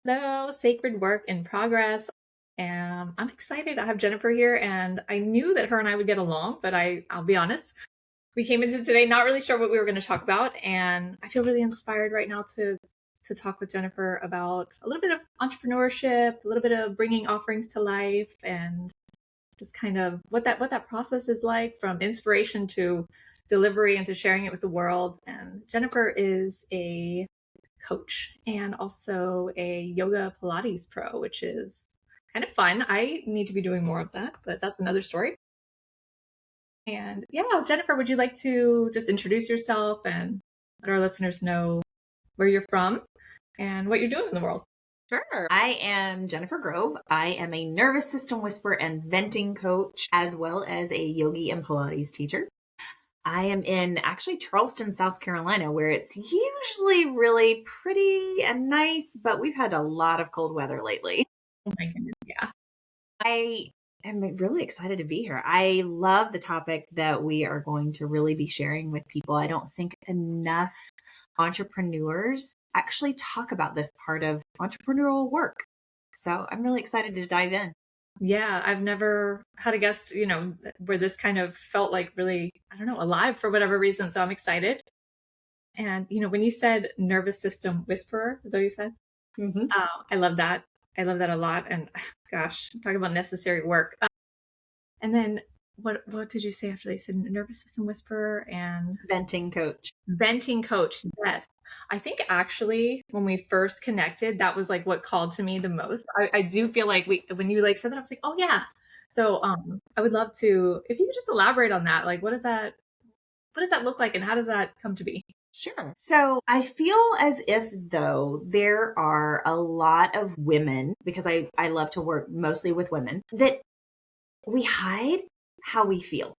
Hello, Sacred Work in Progress. I'm excited. I have Jennifer here, and I knew that her and I would get along, but I'll be honest, we came into today not really sure what we were going to talk about, and I feel really inspired right now to talk with Jennifer about a little bit of entrepreneurship, a little bit of bringing offerings to life, and just kind of what that process is like from inspiration to delivery and to sharing it with the world. And Jennifer is a coach and also a yoga Pilates pro, which is kind of fun. I need to be doing more of that, but that's another story. And yeah, Jennifer, would you like to just introduce yourself and let our listeners know where you're from and what you're doing in the world? Sure. I am Jennifer Grove. I am a nervous system whisperer and venting coach, as well as a yogi and Pilates teacher. I am in actually Charleston, South Carolina, where it's usually really pretty and nice, but we've had a lot of cold weather lately. Oh my goodness, yeah. I am really excited to be here. I love the topic that we are going to really be sharing with people. I don't think enough entrepreneurs actually talk about this part of entrepreneurial work. So I'm really excited to dive in. Yeah, I've never had a guest, where this kind of felt like really, I don't know, alive for whatever reason. So I'm excited. And, when you said nervous system whisperer, is that what you said? hmm I love that. I love that a lot. And gosh, talk about necessary work. And then what did you say after they said nervous system whisperer and Venting coach. venting coach? Yes. I think actually when we first connected, that was like what called to me the most. I do feel like when you like said that, I was like, oh yeah. So I would love to if you could just elaborate on that. Like what does that look like and how does that come to be? Sure. So I feel as if though there are a lot of women, because I love to work mostly with women, that we hide how we feel,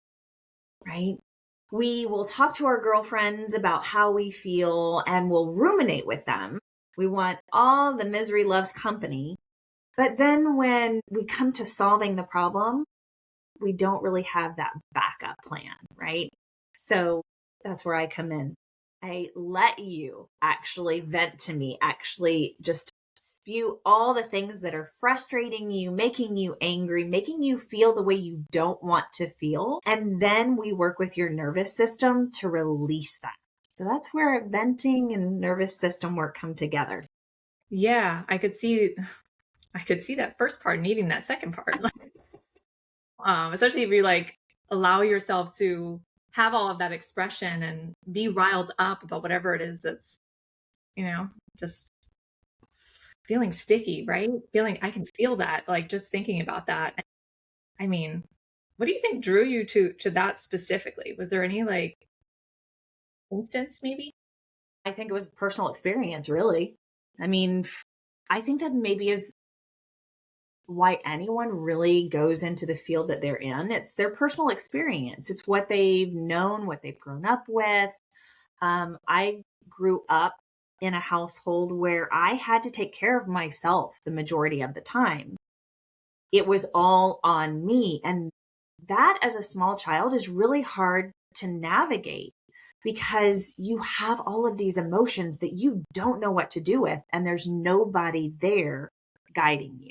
right? We will talk to our girlfriends about how we feel and we'll ruminate with them. We want all the misery loves company. But then when we come to solving the problem, we don't really have that backup plan, right? So that's where I come in. I let you actually vent to me, actually just spew all the things that are frustrating you, making you angry, making you feel the way you don't want to feel. And then we work with your nervous system to release that. So that's where venting and nervous system work come together. Yeah, I could see that first part needing that second part. Especially if you like allow yourself to have all of that expression and be riled up about whatever it is that's, you know, just feeling sticky, right? Feeling, I can feel that, like just thinking about that. I mean, what do you think drew you to that specifically? Was there any like instance maybe? I think it was personal experience, really. I mean, I think that maybe is why anyone really goes into the field that they're in. It's their personal experience. It's what they've known, what they've grown up with. I grew up in a household where I had to take care of myself the majority of the time. It was all on me. And that as a small child is really hard to navigate because you have all of these emotions that you don't know what to do with, and there's nobody there guiding you.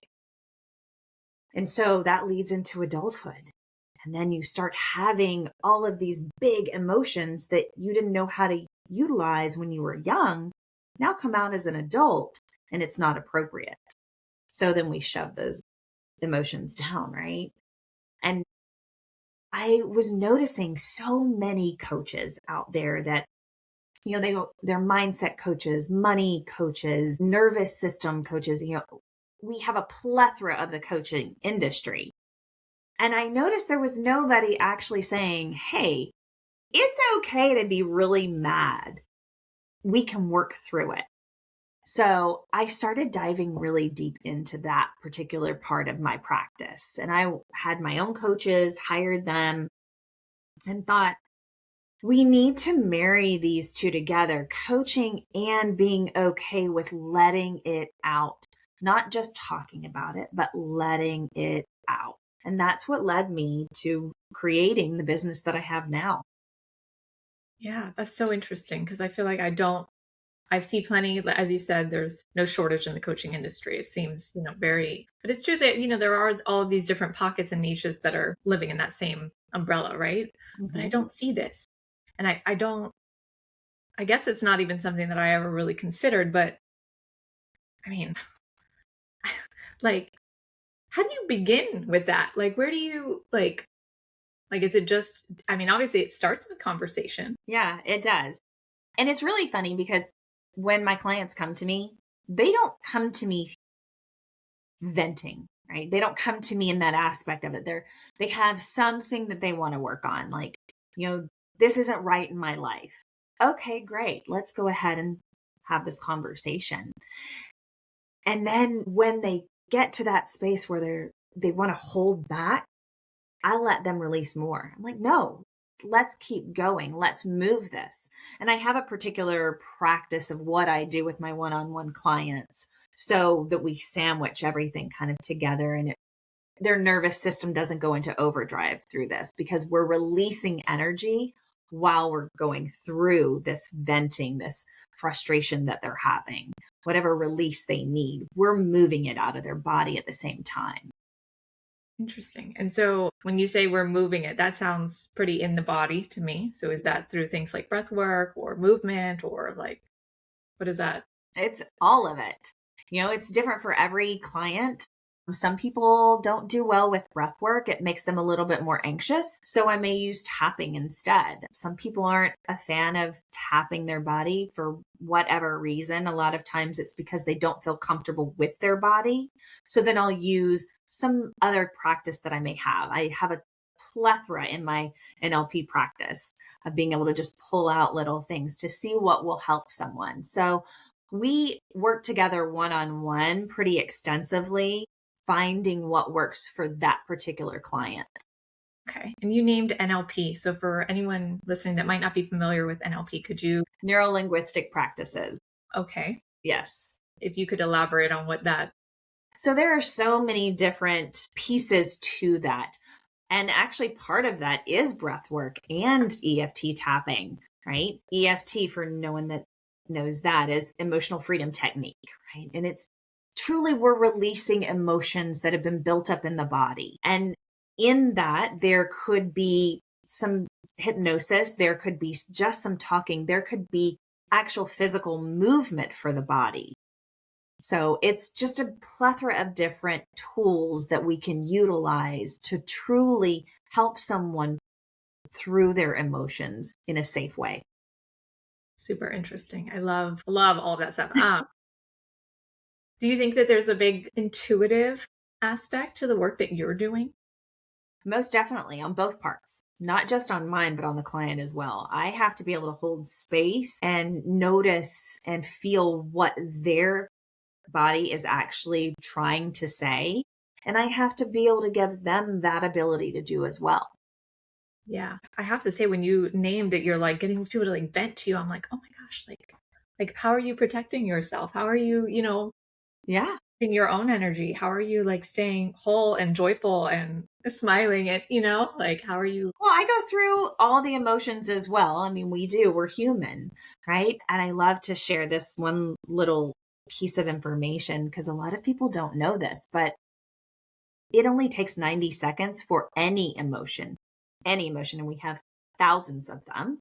And so that leads into adulthood. And then you start having all of these big emotions that you didn't know how to utilize when you were young, now come out as an adult and it's not appropriate. So then we shove those emotions down, right? And I was noticing so many coaches out there that, they're mindset coaches, money coaches, nervous system coaches, we have a plethora of the coaching industry. And I noticed there was nobody actually saying, hey, it's okay to be really mad. We can work through it. So I started diving really deep into that particular part of my practice. And I had my own coaches, hired them, and thought, we need to marry these two together, coaching and being okay with letting it out, not just talking about it, but letting it out. And that's what led me to creating the business that I have now. Yeah, that's so interesting because I feel like I don't I see plenty, as you said, there's no shortage in the coaching industry. It seems, very, but it's true that, there are all of these different pockets and niches that are living in that same umbrella, right? And I Hmm. don't see this. And I don't, I guess it's not even something that I ever really considered, but I mean, like, how do you begin with that? Like, where do you, is it just, I mean, obviously it starts with conversation. Yeah, it does. And it's really funny because when my clients come to me, they don't come to me venting, right? They don't come to me in that aspect of it. They have something that they want to work on, like, you know, this isn't right in my life. Okay, great. Let's go ahead and have this conversation. And then when they get to that space where they want to hold back, I let them release more. I'm like, no, let's keep going. Let's move this. And I have a particular practice of what I do with my one on one clients so that we sandwich everything kind of together and their nervous system doesn't go into overdrive through this because we're releasing energy while we're going through this venting, this frustration that they're having, whatever release they need. We're moving it out of their body at the same time. Interesting. And so when you say we're moving it, that sounds pretty in the body to me. So is that through things like breath work or movement or what is that? It's all of it. It's different for every client. Some people don't do well with breath work. It makes them a little bit more anxious. So I may use tapping instead. Some people aren't a fan of tapping their body for whatever reason. A lot of times it's because they don't feel comfortable with their body. So then I'll use some other practice that I may have. I have a plethora in my NLP practice of being able to just pull out little things to see what will help someone. So we work together one on one pretty extensively, finding what works for that particular client. Okay. And you named NLP. So for anyone listening that might not be familiar with NLP, could you, Neuro linguistic practices. okay, Yes. if you could elaborate on what that, So there are so many different pieces to that. And actually, part of that is breath work and EFT tapping, right? EFT, for no one that knows that, is emotional freedom technique, right? And it's truly we're releasing emotions that have been built up in the body. And in that, there could be some hypnosis, there could be just some talking, there could be actual physical movement for the body. So it's just a plethora of different tools that we can utilize to truly help someone through their emotions in a safe way. super interesting. I love all of that stuff. Do you think that there's a big intuitive aspect to the work that you're doing? Most definitely on both parts, not just on mine, but on the client as well. I have to be able to hold space and notice and feel what their body is actually trying to say. And I have to be able to give them that ability to do as well. Yeah. I have to say, when you named it, you're like getting these people to vent to you. I'm like, oh my gosh, how are you protecting yourself? How are you, Yeah. in your own energy? How are you staying whole and joyful and smiling at, how are you? Well, I go through all the emotions as well. I mean, we do. We're human, right? And I love to share this one little piece of information because a lot of people don't know this, but it only takes 90 seconds for any emotion, and we have thousands of them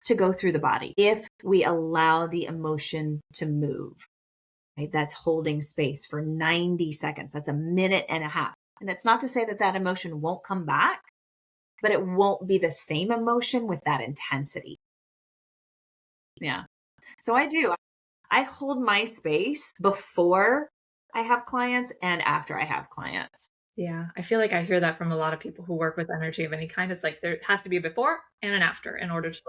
to go through the body if we allow the emotion to move, right? That's holding space for 90 seconds. That's a minute and a half. And it's not to say that that emotion won't come back, but it won't be the same emotion with that intensity. Yeah. So I do. I hold my space before I have clients and after I have clients. Yeah. I feel like I hear that from a lot of people who work with energy of any kind. It's like there has to be a before and an after in order to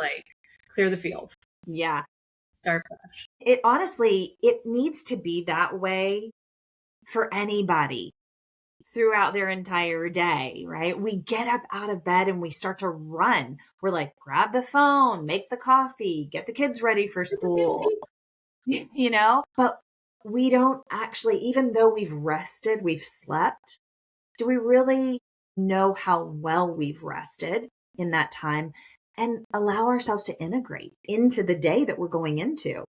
clear the field, Yeah. start fresh. It needs to be that way for anybody throughout their entire day, right? We get up out of bed and we start to run. We're like, grab the phone, make the coffee, get the kids ready for school, but we don't actually, even though we've rested, we've slept, do we really know how well we've rested in that time and allow ourselves to integrate into the day that we're going into?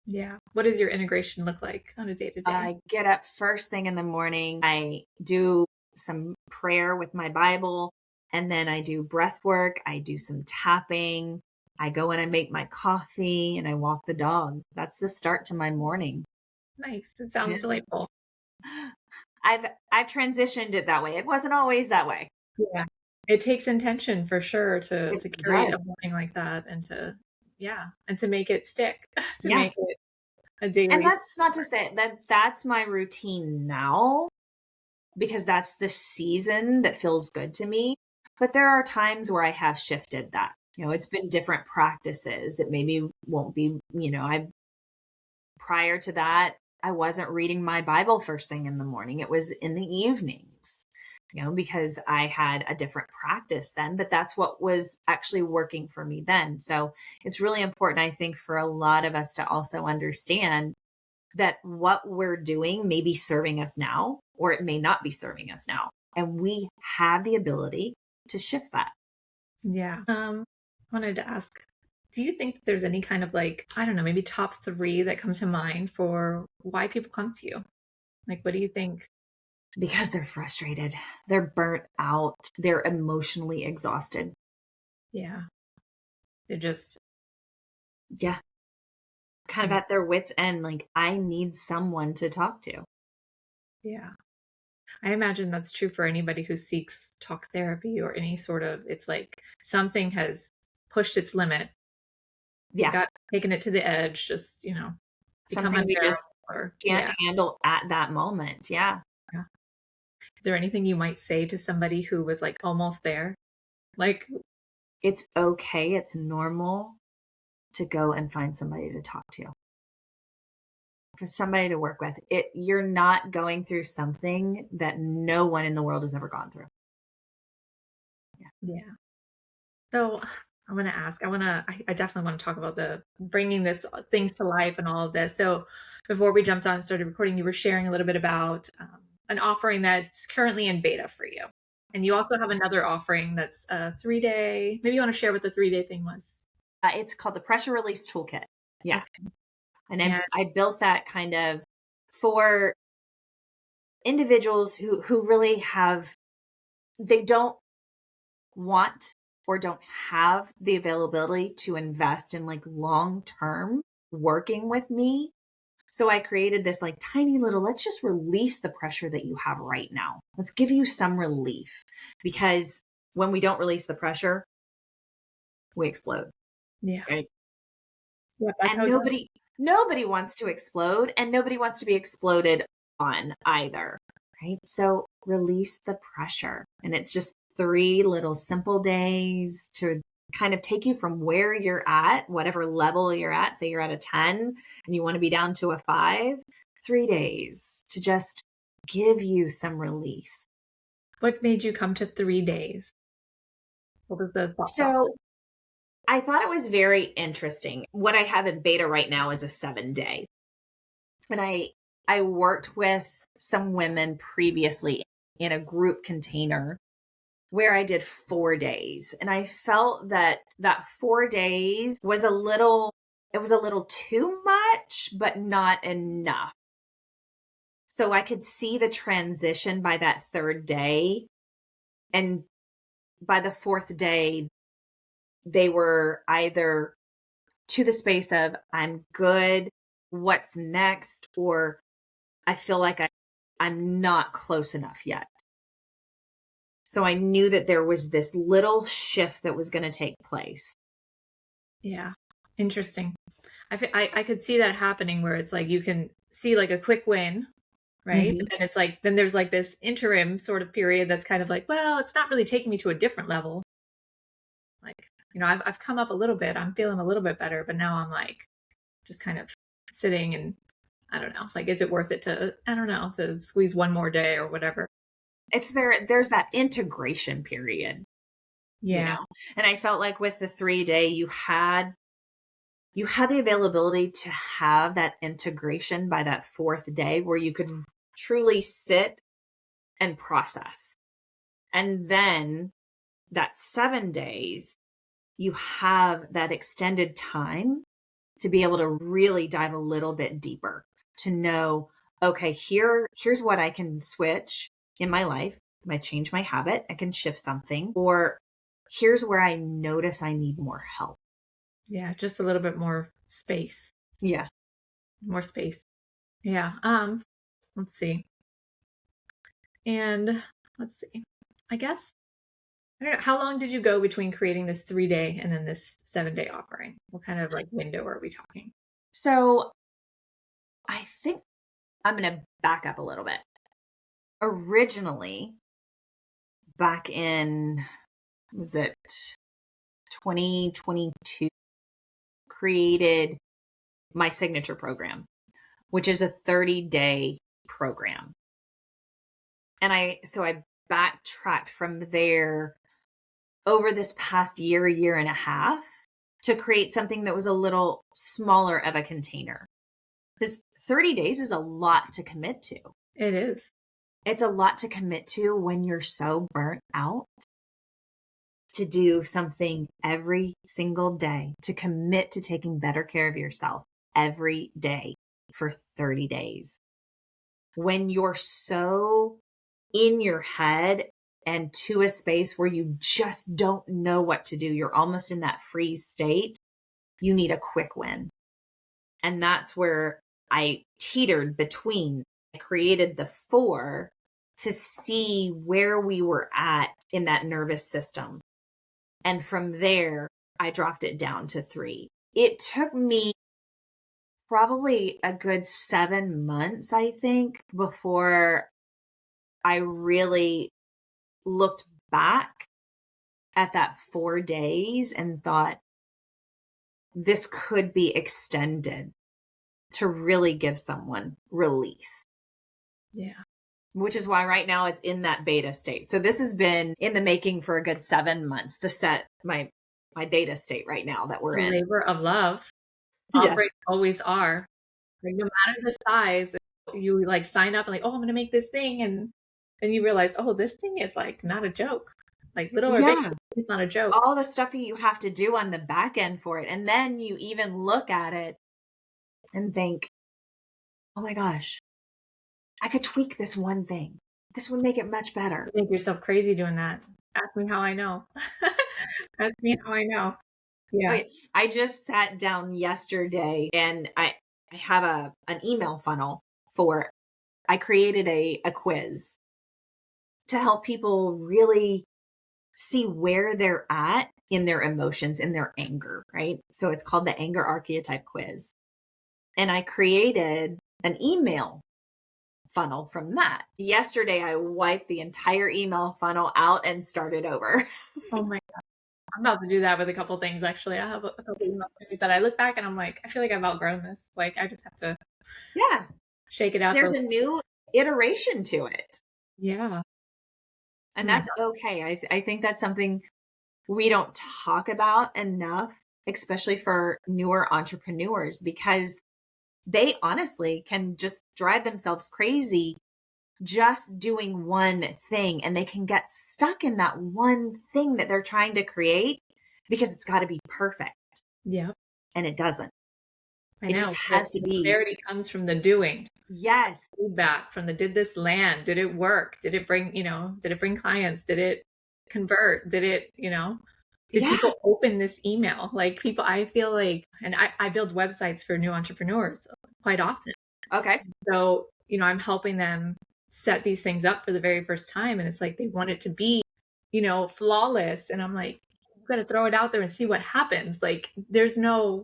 Yeah. What does your integration look like on a day to day? I get up first thing in the morning. I do some prayer with my Bible, and then I do breath work. I do some tapping. I go in and make my coffee and I walk the dog. That's the start to my morning. Nice. It sounds Yeah. delightful. I've transitioned it that way. It wasn't always that way. Yeah. It takes intention for sure to It to curate does. a morning like that and to yeah, and to make it stick, to Yeah. make it a And daily that's not to say that that's my routine now, because that's the season that feels good to me. But there are times where I have shifted that. It's been different practices. It maybe won't be, I prior to that, I wasn't reading my Bible first thing in the morning. It was in the evenings, because I had a different practice then, but that's what was actually working for me then. So it's really important, I think, for a lot of us to also understand that what we're doing may be serving us now, or it may not be serving us now. And we have the ability to shift that. Yeah. I wanted to ask, do you think there's any kind of like, I don't know, maybe top 3 that come to mind for why people come to you? Like, what do you think? Because they're frustrated, they're burnt out, they're emotionally exhausted. Yeah. They're just Yeah. Kind of yeah. at their wits' end, like, I need someone to talk to. Yeah. I imagine that's true for anybody who seeks talk therapy or any sort of it's like something has pushed its limit. It Yeah. got taken it to the edge, just, become Something we unbearable just or can't yeah. handle at that moment. Yeah. Yeah. Is there anything you might say to somebody who was like almost there? Like, It's okay. It's normal to go and find somebody to talk to, for somebody to work with. You're not going through something that no one in the world has ever gone through. Yeah. yeah. So I want to ask, I definitely want to talk about the bringing this things to life and all of this. So before we jumped on and started recording, you were sharing a little bit about an offering that's currently in beta for you. And you also have another offering that's a 3 day. Maybe you want to share what the 3 day thing was. It's called the Pressure Release Toolkit. Yeah. Okay. And I, And I built that kind of for individuals who really they don't want or don't have the availability to invest in like long term working with me. So I created this like tiny little, let's just release the pressure that you have right now. Let's give you some relief, because when we don't release the pressure, we explode. yeah, Right. yeah, that's And how it goes. nobody wants to explode, and nobody wants to be exploded on either. Right. So release the pressure. And it's just 3 little simple days to kind of take you from where you're at, whatever level you're at. Say you're at a 10 and you want to be down to a 5, 3 days to just give you some release. What made you come to 3 days? What was the thought process? So I thought it was very interesting. What I have in beta right now is a 7 day. And I worked with some women previously in a group container where I did 4 days. And I felt that that 4 days was it was a little too much, but not enough. So I could see the transition by that third day. And by the fourth day, they were either to the space of, I'm good, what's next? Or I feel like I'm not close enough yet. So I knew that there was this little shift that was going to take place. Yeah, interesting. I could see that happening where it's like you can see like a quick win, right? Mhm. But then it's like then there's like this interim sort of period that's kind of like, well, it's not really taking me to a different level. Like, I've come up a little bit. I'm feeling a little bit better, but now I'm like just kind of sitting and I don't know, like is it worth it to I don't know, to squeeze one more day or whatever. There's that integration period, you Yeah. know. And I felt like with the 3 day you had the availability to have that integration by that fourth day where you could truly sit and process. And then that 7 days, you have that extended time to be able to really dive a little bit deeper, to know, okay, here's what I can switch in my life. I change my habit, I can shift something, or here's where I notice I need more help. Yeah, just a little bit more space. Yeah. More space. Yeah. Let's see. And let's see. I guess I don't know. How long did you go between creating this 3-day and then this 7-day offering? What kind of like window are we talking? So I think I'm going to back up a little bit. Originally, back in, was it 2022, created my signature program, which is a 30-day program. And so I backtracked from there over this past year and a half to create something that was a little smaller of a container. Because 30 days is a lot to commit to. It is. It's a lot to commit to when you're so burnt out to do something every single day, to commit to taking better care of yourself every day for 30 days. When you're so in your head and to a space where you just don't know what to do, you're almost in that freeze state, you need a quick win. And that's where I teetered between. I created the 4 to see where we were at in that nervous system. And from there, I dropped it down to 3. It took me probably a good 7 months, I think, before I really looked back at that 4 days and thought, this could be extended to really give someone release. Yeah. Which is why right now it's in that beta state. So this has been in the making for a good 7 months, my beta state right now that we're The in. labor of love. Yes. Offerings always are. Like no matter the size, you like sign up and like, oh, I'm gonna make this thing, and then you realize, oh, this thing is like not a joke. Like little or big, Yeah. it's not a joke. All the stuff that you have to do on the back end for it. And then you even look at it and think, oh my gosh, I could tweak this one thing. This would make it much better. You make yourself crazy doing that. Ask me how I know. Ask me how I know. Yeah. Okay. I just sat down yesterday and I have an email funnel for, I created a quiz to help people really see where they're at in their emotions, in their anger, right? So it's called the anger archetype quiz. And I created an email funnel from that. Yesterday, I wiped the entire email funnel out and started over. Oh my God. I'm about to do that with a couple things actually. I have a couple email things that I look back and I'm like, I feel like I've outgrown this. Like I just have to Yeah. shake it out. There's a new iteration to it. Yeah. And that's okay. I think that's something we don't talk about enough, especially for newer entrepreneurs, because they honestly can just drive themselves crazy just doing one thing, and they can get stuck in that one thing that they're trying to create because it's got to be perfect, Yeah. and it doesn't. I It know. just has to The be. clarity comes from the doing. Yes. Feedback from the did this land? Did it work? Did it bring, did it bring clients? Did it convert? Did it, did Yeah. people open this email? Like people, I feel like, and I build websites for new entrepreneurs quite often. Okay. So, I'm helping them set these things up for the very first time. And it's like they want it to be, flawless. And I'm like, you got to throw it out there and see what happens. Like there's no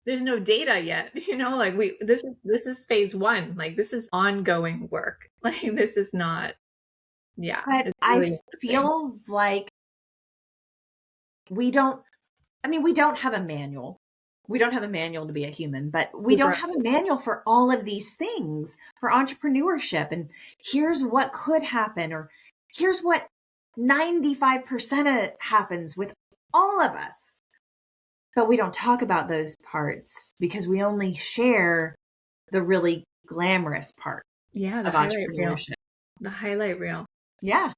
data yet, like this is phase 1. Like this is ongoing work. Like this is not, yeah. But It's I really feel like we don't have a manual. We don't have a manual to be a human, but we don't have a manual for all of these things for entrepreneurship. And here's what could happen, or here's what 95% happens with all of us. But we don't talk about those parts because we only share the really glamorous part Yeah, the of highlight reel. entrepreneurship. The highlight reel. Yeah.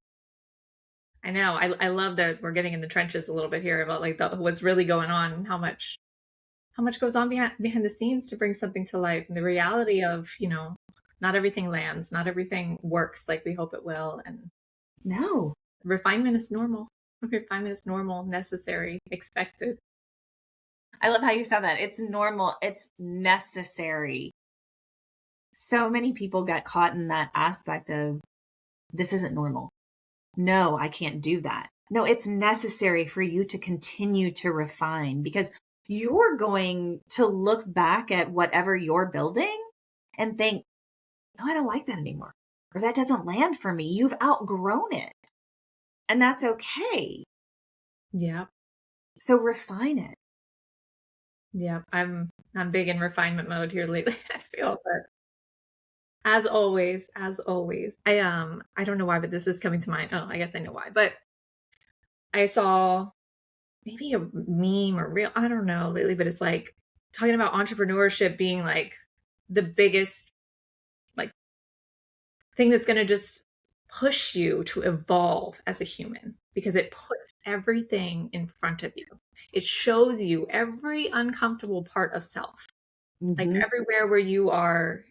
I know. I love that we're getting in the trenches a little bit here about like what's really going on, and how much how much goes on behind the scenes to bring something to life, and the reality of, not everything lands, not everything works like we hope it will. And No. refinement is normal. Refinement is normal, necessary, expected. I love how you said that. It's normal. It's necessary. So many people get caught in that aspect of this isn't normal. No, I can't do that. No, it's necessary for you to continue to refine because you're going to look back at whatever you're building and think, no, I don't like that anymore. Or that doesn't land for me. You've outgrown it. And that's okay. Yeah. So refine it. Yeah. I'm big in refinement mode here lately, I feel. But as always, I don't know why, but this is coming to mind. Oh, I guess I know why. But I saw maybe a meme or real, I don't know lately, but it's like talking about entrepreneurship being like the biggest like thing that's going to just push you to evolve as a human, because it puts everything in front of you. It shows you every uncomfortable part of self, like Mm-hmm. everywhere where you are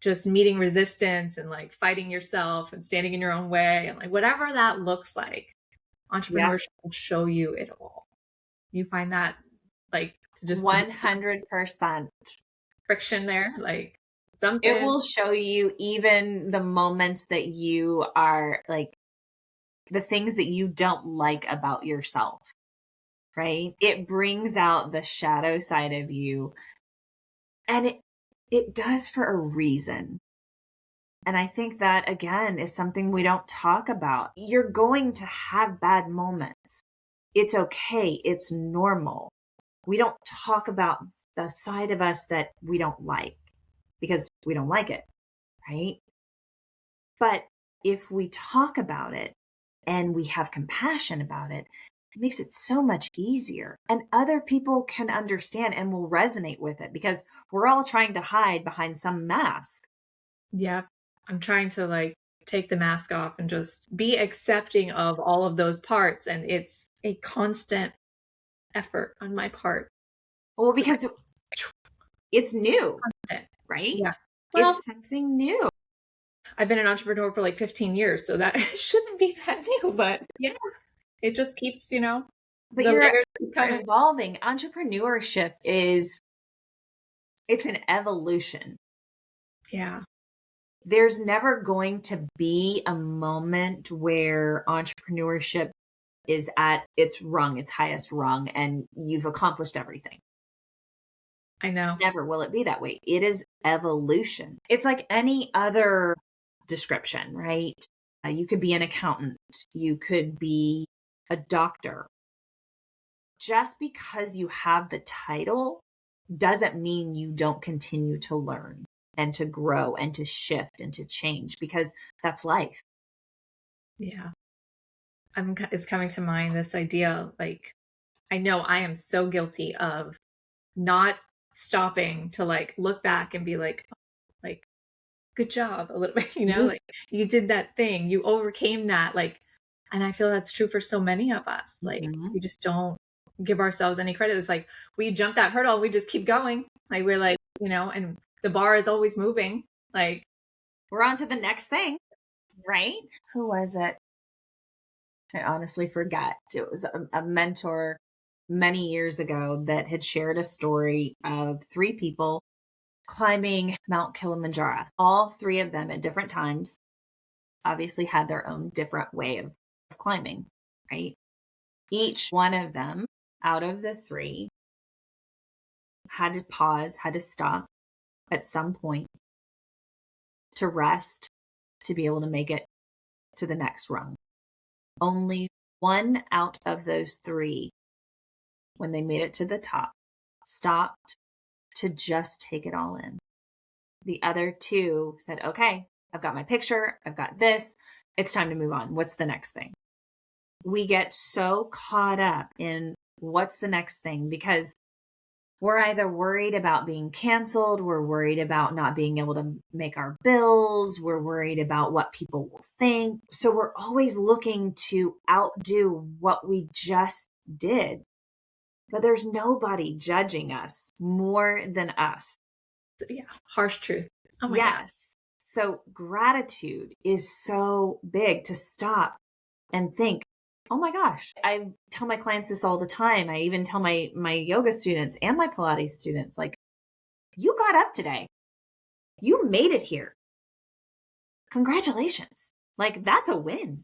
just meeting resistance and like fighting yourself and standing in your own way, and like whatever that looks like, Yeah. entrepreneurship will show you it all. You find that, like, to just 100%. friction there, like It something. will show you even the moments that you are like the things that you don't like about yourself, right? It brings out the shadow side of you and it does for a reason. And I think that again is something we don't talk about. You're going to have bad moments. It's okay. It's normal. We don't talk about the side of us that we don't like because we don't like it, right? But if we talk about it and we have compassion about it, it makes it so much easier. And other people can understand and will resonate with it because we're all trying to hide behind some mask. Yeah, I'm trying to like take the mask off and just be accepting of all of those parts, and it's a constant effort on my part. Well, So because it's new, constant. right? Yeah. Well, It's something new. I've been an entrepreneur for like 15 years, so that shouldn't be that new, but yeah, it just keeps, But the you're layers keep coming. evolving. Entrepreneurship is it's an evolution. Yeah. There's never going to be a moment where entrepreneurship is at its highest rung, and you've accomplished everything. I know. Never will it be that way. It is evolution. It's like any other description, right? You could be an accountant, you could be a doctor. Just because you have the title doesn't mean you don't continue to learn and to grow and to shift and to change because that's life. Yeah. It's coming to mind this idea, like, I know I am so guilty of not stopping to like look back and be like, "Oh, like, good job," a little bit, Mhm. like you did that thing, you overcame that, like, and I feel that's true for so many of us. Like, Mhm. we just don't give ourselves any credit. It's like we jump that hurdle, we just keep going. Like we're like, and the bar is always moving. Like, We're on to the next thing, right? Who was it? I honestly forget. It was a mentor many years ago that had shared a story of three people climbing Mount Kilimanjaro. All three of them at different times obviously had their own different way of climbing, right? Each one of them out of the three had to pause, had to stop at some point to rest to be able to make it to the next rung. Only one out of those three, when they made it to the top, stopped to just take it all in. The other two said, okay, I've got my picture, I've got this, it's time to move on. What's the next thing? We get so caught up in what's the next thing because we're either worried about being canceled, we're worried about not being able to make our bills, we're worried about what people will think. So we're always looking to outdo what we just did. but there's nobody judging us more than us. So, yeah, harsh truth. Oh my God. Yes. So gratitude is so big to stop and think, oh my gosh, I tell my clients this all the time. I even tell my yoga students and my Pilates students, like, you got up today. You made it here. Congratulations. Like, that's a win.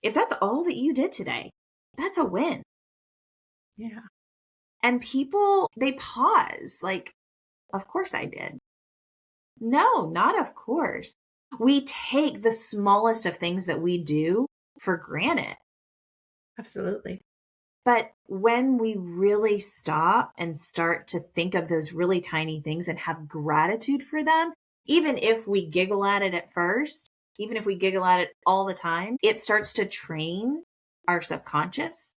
If that's all that you did today, that's a win. Yeah. And people, they pause, like, of course I did. No, not of course. We take the smallest of things that we do for granted. Absolutely. But when we really stop and start to think of those really tiny things and have gratitude for them, even if we giggle at it at first, even if we giggle at it all the time, it starts to train our subconscious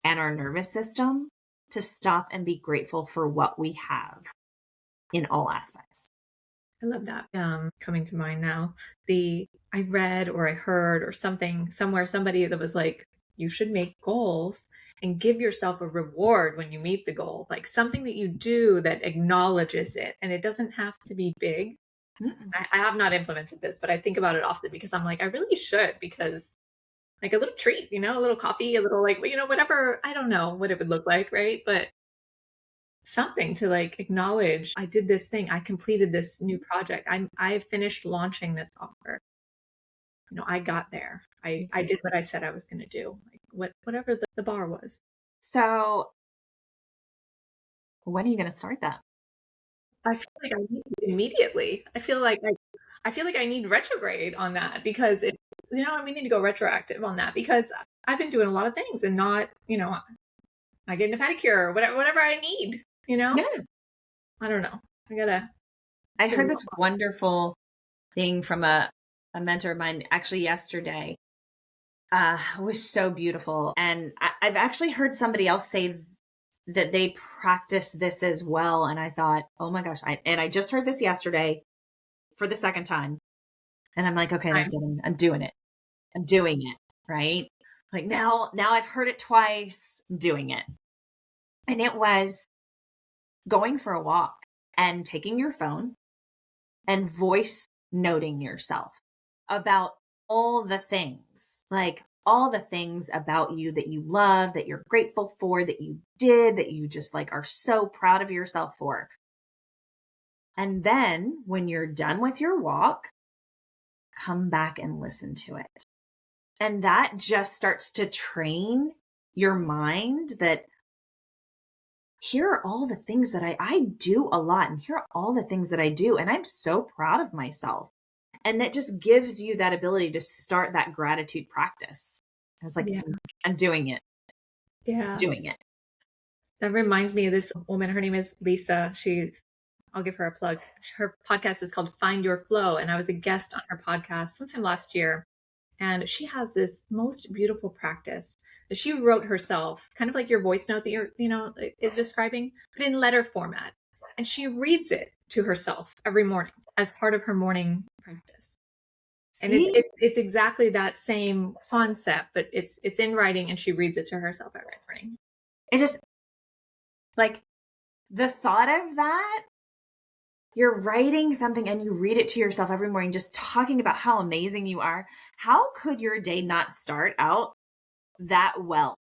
and our nervous system to stop and be grateful for what we have in all aspects. I love that. Coming to mind now. I read or I heard or something somewhere, somebody that was like, you should make goals and give yourself a reward when you meet the goal, like something that you do that acknowledges it. And it doesn't have to be big. Mm-mm. I have not implemented this, but I think about it often because I'm like, I really should, because like a little treat, a little coffee, a little like, whatever. I don't know what it would look like, right? But something to like acknowledge, I did this thing, I completed this new project, I finished launching this offer, I got there, I Yeah. did what I said I was going to do, like whatever the bar was. So, when are you going to start that? I feel like I need it immediately. I feel like I need retrograde on that, because we need to go retroactive on that, because I've been doing a lot of things and not, I get a pedicure or whatever I need, Yeah. I don't know. I gotta I get a heard little this wonderful thing from a mentor of mine actually yesterday. Was so beautiful. And I've actually heard somebody else say that they practice this as well. And I thought, oh my gosh. I just heard this yesterday for the second time. And I'm like, okay, that's time. it. I'm doing it. I'm doing it. Right. Like now I've heard it twice, I'm doing it. And it was going for a walk and taking your phone and voice noting yourself about all the things, like all the things about you that you love, that you're grateful for, that you did, that you just like are so proud of yourself for. And then when you're done with your walk, come back and listen to it. And that just starts to train your mind that here are all the things that I do a lot, and here are all the things that I do. And I'm so proud of myself. And that just gives you that ability to start that gratitude practice. I was like, Yeah. I'm doing it, Yeah. doing it. That reminds me of this woman. Her name is Lisa. I'll give her a plug. Her podcast is called Find Your Flow. And I was a guest on her podcast sometime last year. And she has this most beautiful practice that she wrote herself, kind of like your voice note that is describing, but in letter format. And she reads it to herself every morning as part of her morning practice. And it's See, it's, it's exactly that same concept, but it's in writing, and she reads it to herself every morning. it just like the thought of that, you're writing something and you read it to yourself every morning, just talking about how amazing you are. How could your day not start out that well?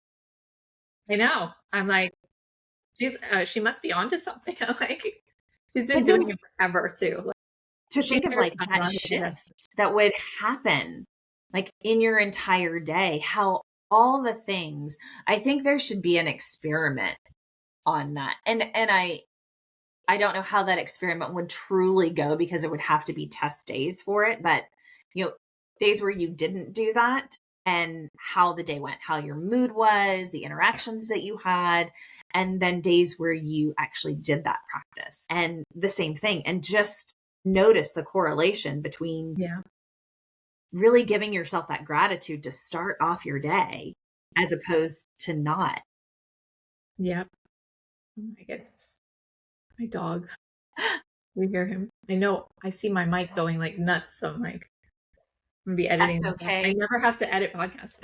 I know. I'm like, she must be onto something. I'm like, she's been But then doing it forever too. Like, to she think of never like stopped that around to do that. shift that would happen like in your entire day, how all the things, I think there should be an experiment on that. And I don't know how that experiment would truly go because it would have to be test days for it, but days where you didn't do that and how the day went, how your mood was, the interactions that you had, and then days where you actually did that practice and the same thing, and just notice the correlation between Yeah. really giving yourself that gratitude to start off your day as opposed to not. Yep. Oh my goodness. My dog. We hear him. I know. I see my mic going like nuts. So I'm like, I'm gonna be editing That's that out. I okay. never have to edit podcasts.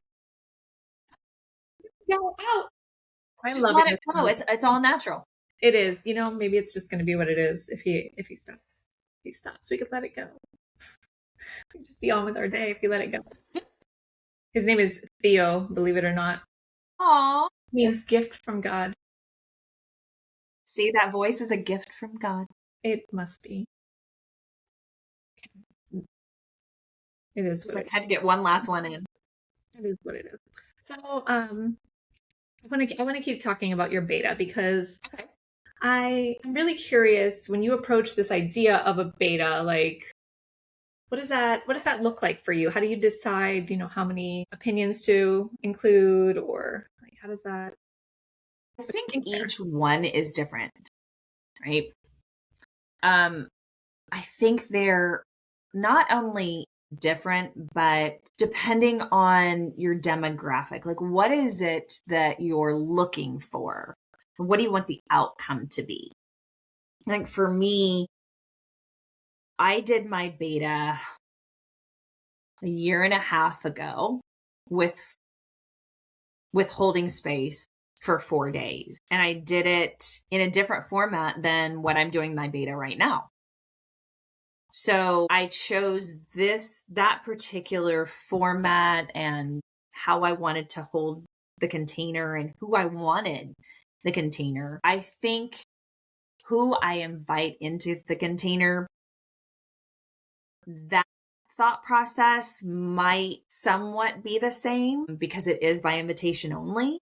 Go out. I'm Just loving let it this flow. It's all natural. It is. Maybe it's just going to be what it is. If he stops, we could let it go. We can just be on with our day if you let it go. His name is Theo, believe it or not. Aw. Means gift from God. See, that voice is a gift from God. It must be. It is what So it I had to get one last one in. is. It is what it is. So, I want to keep talking about your beta because Okay. I'm really curious when you approach this idea of a beta, like what does that look like for you? How do you decide, how many opinions to include, or like how does that I what do think you think there? each one is different, right? Um, I think they're not only different, but depending on your demographic, like what is it that you're looking for? What do you want the outcome to be? Like for me, I did my beta a year and a half ago with holding space for 4 days. And I did it in a different format than what I'm doing my beta right now. So I chose that particular format and how I wanted to hold the container and who I wanted the container. I think who I invite into the container, that thought process might somewhat be the same because it is by invitation only,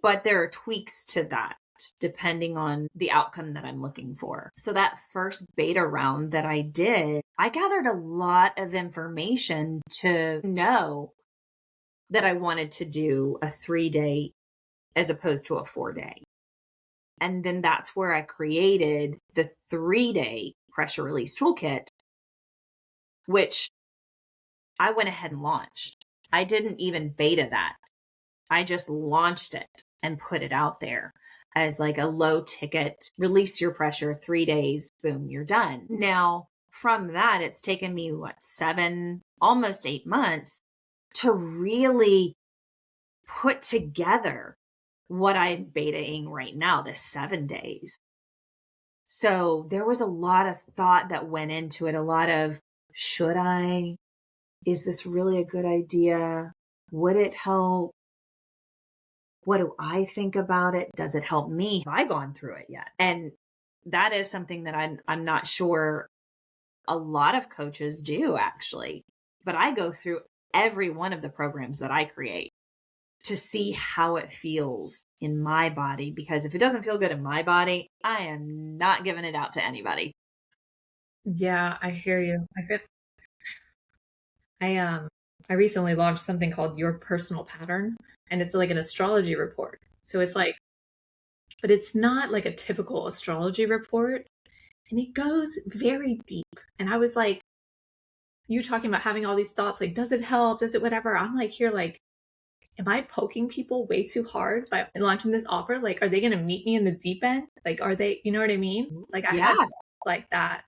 but there are tweaks to that depending on the outcome that I'm looking for. So that first beta round that I did, I gathered a lot of information to know that I wanted to do a 3-day as opposed to a 4-day. And then that's where I created the 3-day pressure release toolkit, which I went ahead and launched. I didn't even beta that. I just launched it and put it out there as like a low ticket, release your pressure, 3 days, boom, you're done. Now, from that, it's taken me, 7, almost 8 months to really put together what I'm betaing right now, the 7 days. So there was a lot of thought that went into it, a lot of, should I? Is this really a good idea? Would it help? What do I think about it? Does it help me? Have I gone through it yet? And that is something that I'm not sure a lot of coaches do actually. But I go through every one of the programs that I create to see how it feels in my body, because if it doesn't feel good in my body, I am not giving it out to anybody. Yeah, I hear you. I recently launched something called Your Personal Pattern, and it's like an astrology report. So it's like, but it's not like a typical astrology report, and it goes very deep. And I was like, you talking about having all these thoughts, like, does it help? Does it whatever? I'm like here, like, am I poking people way too hard by launching this offer? Like, are they going to meet me in the deep end? Like, are they, you know what I mean? Like, I had Yeah. like that,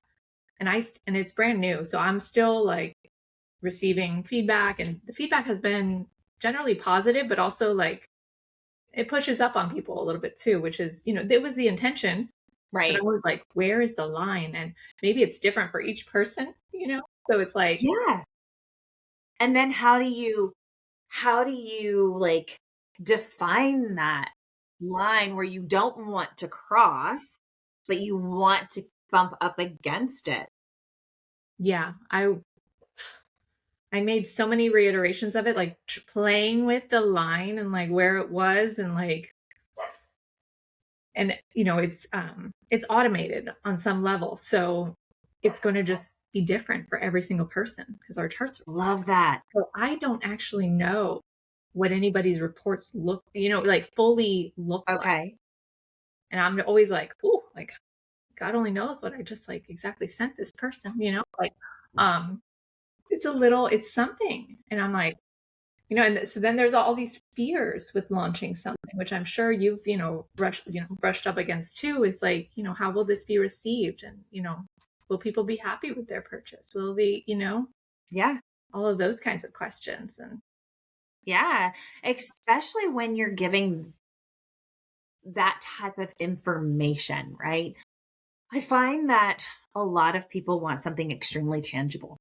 and it's brand new, so I'm still like receiving feedback, and the feedback has been generally positive, but also like it pushes up on people a little bit too, which is, it was the intention, but I Right. was like, where is the line? And maybe it's different for each person, So it's like, Yeah. And then how do you like define that line where you don't want to cross, but you want to bump up against it? yeah, I made so many reiterations of it, like playing with the line and like where it was, and like, and it's automated on some level, so it's going to just be different for every single person because our charts are, Love that. so I don't actually know what anybody's reports look, like fully look like. Okay. And I'm always like, "Ooh, like God only knows what I just like exactly sent this person," like, um it's something. And I'm like, and so then there's all these fears with launching something, which I'm sure you've, brushed up against too, is like, how will this be received? And, will people be happy with their purchase? Will they, Yeah. all of those kinds of questions. And Yeah. Especially when you're giving that type of information, right? I find that a lot of people want something extremely tangible.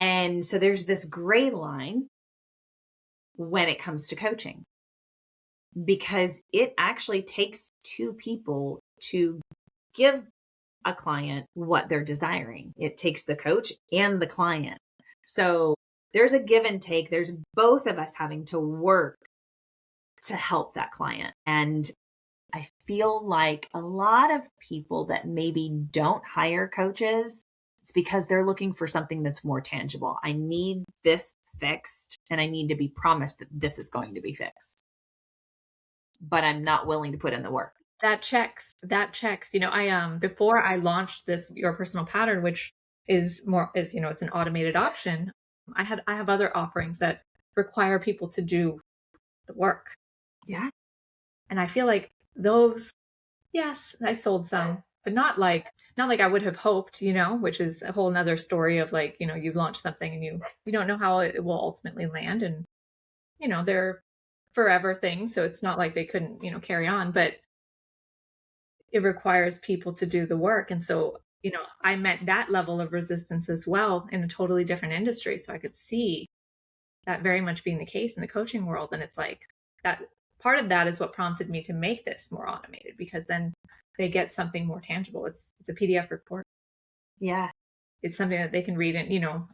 And so there's this gray line when it comes to coaching because it actually takes two people to give a client what they're desiring. It takes the coach and the client. So there's a give and take. There's both of us having to work to help that client. And I feel like a lot of people that maybe don't hire coaches, it's because they're looking for something that's more tangible. I need this fixed and I need to be promised that this is going to be fixed, but I'm not willing to put in the work. That checks. Before I launched this Your Personal Pattern, which it's an automated option. I have other offerings that require people to do the work. Yeah. And I feel like those, yes, I sold some, but not like I would have hoped, which is a whole nother story of like, you've launched something and you don't know how it will ultimately land. And, they're forever things. So it's not like they couldn't, carry on, but it requires people to do the work. And so, I met that level of resistance as well in a totally different industry. So I could see that very much being the case in the coaching world. And it's like that part of that is what prompted me to make this more automated, because then they get something more tangible. It's a PDF report. Yeah. It's something that they can read and,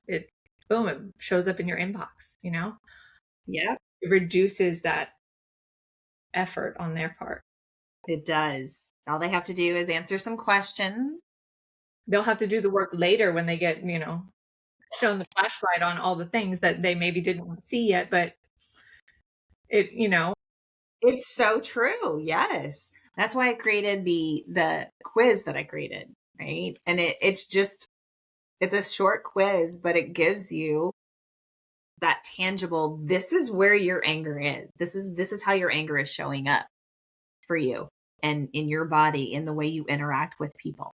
it boom, it shows up in your inbox. Yeah. It reduces that effort on their part. It does. All they have to do is answer some questions. They'll have to do the work later when they get, shown the flashlight on all the things that they maybe didn't want to see yet, but it, It's so true. Yes. That's why I created the quiz that I created, right? And it's a short quiz, but it gives you that tangible, this is where your anger is. This is how your anger is showing up for you and in your body, in the way you interact with people.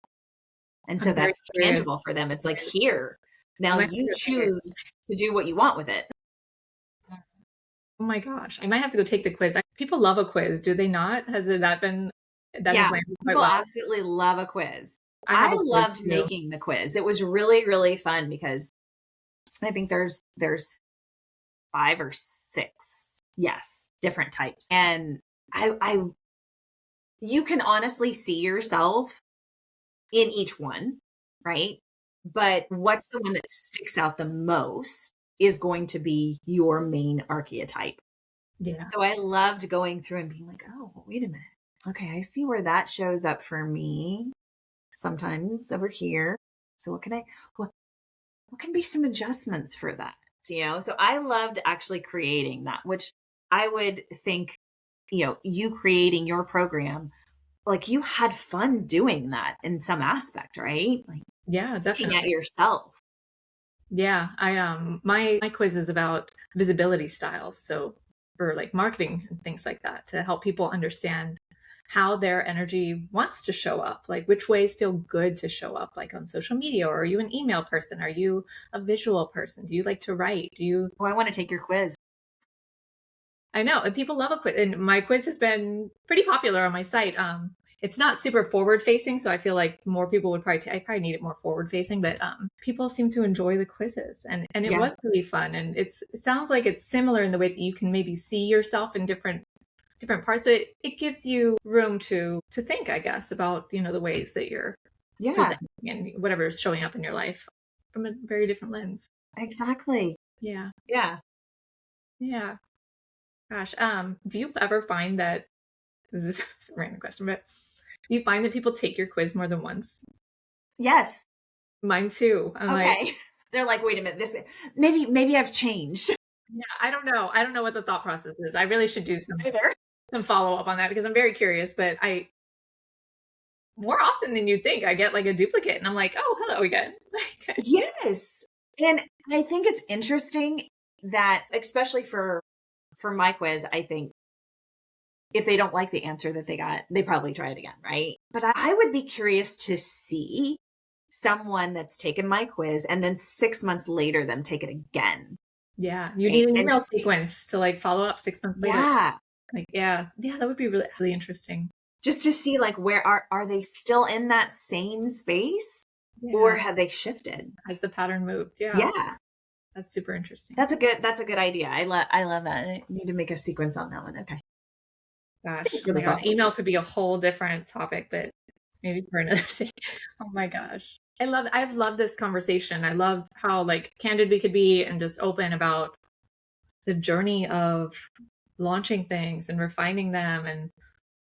And so I'm very that's curious. tangible for them. It's like, here, now I might have you to take it. choose to do what you want with it. Oh my gosh, I might have to go take the quiz. People love a quiz, do they not? That has Yeah, landed quite people well? absolutely love a quiz. I have I a quiz loved too. making the quiz. It was really, really fun because I think there's 5 or 6, yes, different types. And I you can honestly see yourself in each one, right? But what's the one that sticks out the most is going to be your main archetype. Yeah. So I loved going through and being like, oh, wait a minute. Okay, I see where that shows up for me sometimes over here. So what can be some adjustments for that? So I loved actually creating that, which I would think, you creating your program, like you had fun doing that in some aspect, right? Like Yeah, looking at definitely. yourself. Yeah, my quiz is about visibility styles, so for like marketing and things like that, to help people understand how their energy wants to show up, like which ways feel good to show up, like on social media. Or are you an email person? Are you a visual person? Do you like to write? Do you Oh, I want to take your quiz. I know, and people love a quiz, and my quiz has been pretty popular on my site. It's not super forward facing, so I feel like more people would I probably need it more forward facing, but people seem to enjoy the quizzes, and it Yeah. was really fun. And it sounds like it's similar in the way that you can maybe see yourself in different parts. So it gives you room to think, I guess, about the ways that you're Yeah, presenting and whatever is showing up in your life from a very different lens. exactly. Yeah, Yeah. yeah. Gosh, do you ever find that this is a random question, but do you find that people take your quiz more than once? Yes. Mine too. I'm like, Okay. They're like, wait a minute, this maybe I've changed. yeah, I don't know. I don't know what the thought process is. I really should do Either. some follow up on that, because I'm very curious. But I more often than you think, I get like a duplicate, and I'm like, oh, hello again. Yes. And I think it's interesting that, especially for my quiz, I think if they don't like the answer that they got, they probably try it again, right? But I would be curious to see someone that's taken my quiz and then 6 months later them take it again. Yeah, you Right? need an And email sequence to like follow up 6 months later. yeah. Like, yeah, that would be really, really interesting. Just to see like where are they still in that same space or Yeah, have they shifted? has the pattern moved? Yeah, Yeah. that's super interesting. That's a good idea. I love that. I need to make a sequence on that one. Okay. Gosh, Thanks oh for the my God, thought. email could be a whole different topic, but maybe for another day. Oh my gosh. I've loved this conversation. I loved how like candid we could be and just open about the journey of launching things and refining them and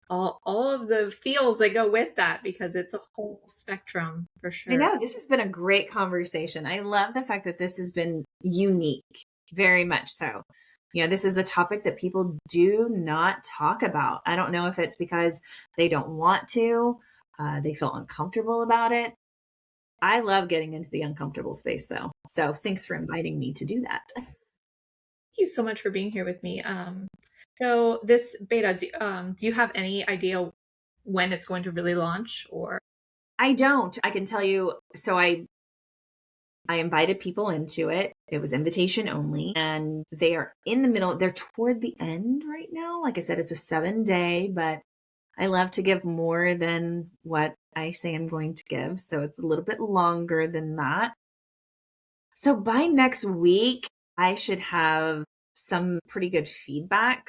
all of the feels that go with that because it's a whole spectrum for I sure. know this has been a great conversation. I love the fact that this has been unique, very much so. This is a topic that people do not talk about. I don't know if it's because they don't want to, they feel uncomfortable about it. I love getting into the uncomfortable space though. So thanks for inviting me to do that. Thank you so much for being here with me. So this beta, do you have any idea when it's going to really launch or? I don't. I can tell you. So I invited people into it. It was invitation only, and they are in the middle. They're toward the end right now. Like I said, it's a 7-day, but I love to give more than what I say I'm going to give. So it's a little bit longer than that. So by next week, I should have some pretty good feedback.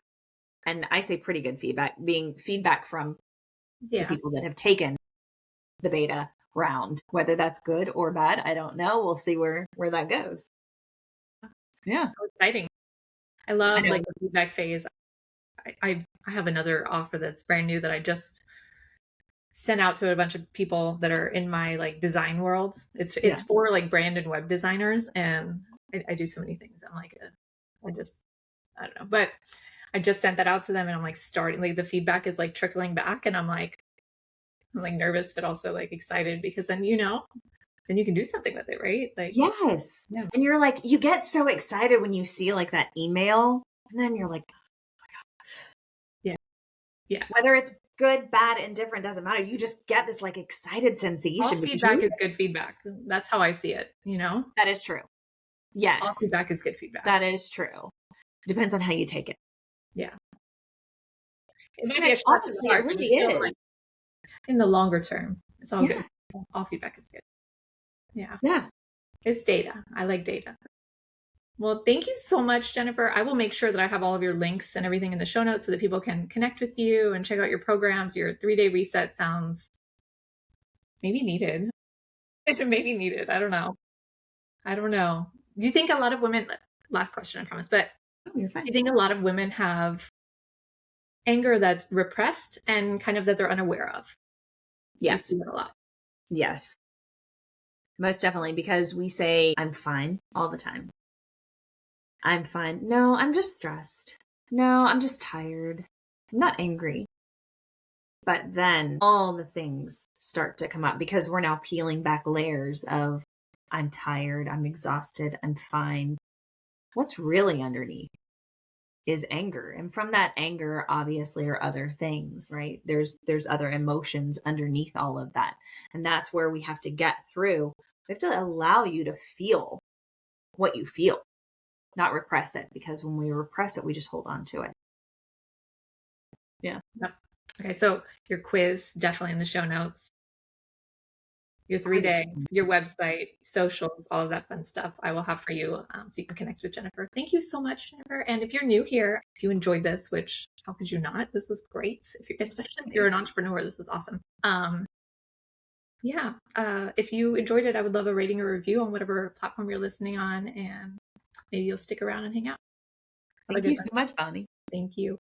And I say pretty good feedback, being feedback from the Yeah. people that have taken the beta round. Whether that's good or bad, I don't know. We'll see where that goes. Yeah, So exciting. I I love know. like the feedback phase. I have another offer that's brand new that I just sent out to a bunch of people that are in my like design world. It's Yeah. for like brand and web designers, and I do so many things. I'm like, I don't know, but I just sent that out to them, and I'm like starting like the feedback is like trickling back, and I'm like nervous, but also like excited because then then you can do something with it, right? Like, Yes. yeah, And you're like, you get so excited when you see like that email, and then you're like, yeah, yeah. whether it's good, bad, indifferent, doesn't matter. You just get this like excited All sensation because feedback is good feedback. That's how I see it. that is true. All Yes, feedback is good feedback. that is true. Depends on how you take it. Yeah. It might And be a shot to the honestly, it heart, but really it's still is. like in the longer term, it's all good. Yeah. All feedback is good. Yeah. Yeah. It's data. I like data. Well, thank you so much, Jennifer. I will make sure that I have all of your links and everything in the show notes so that people can connect with you and check out your programs. Your 3-day reset sounds maybe needed. Maybe needed. I don't know. I don't know. Do you think a lot of women, last question, I promise, but Oh, you're do fine. you think a lot of women have anger that's repressed and kind of that they're unaware of? Do you see Yes. that a lot? Yes. Most definitely. Because we say, I'm fine all the time. I'm fine. No, I'm just stressed. No, I'm just tired. I'm not angry. But then all the things start to come up because we're now peeling back layers of I'm tired, I'm exhausted, I'm fine. What's really underneath is anger. And from that anger obviously are other things, right? There's other emotions underneath all of that. And that's where we have to get through. We have to allow you to feel what you feel, not repress it, because when we repress it, we just hold on to it. Yeah. Yep. Okay, so your quiz definitely in the show notes. Your Quiz is 3-day, your website, socials, all of that fun stuff I will have for you so you can connect with Jennifer. Thank you so much, Jennifer. And if you're new here, if you enjoyed this, which how could you not? This was great. Especially if you're an entrepreneur, this was awesome. Yeah, if you enjoyed it, I would love a rating or review on whatever platform you're listening on, and maybe you'll stick around and hang out. Have a Thank good you one. so much, Bonnie. Thank you.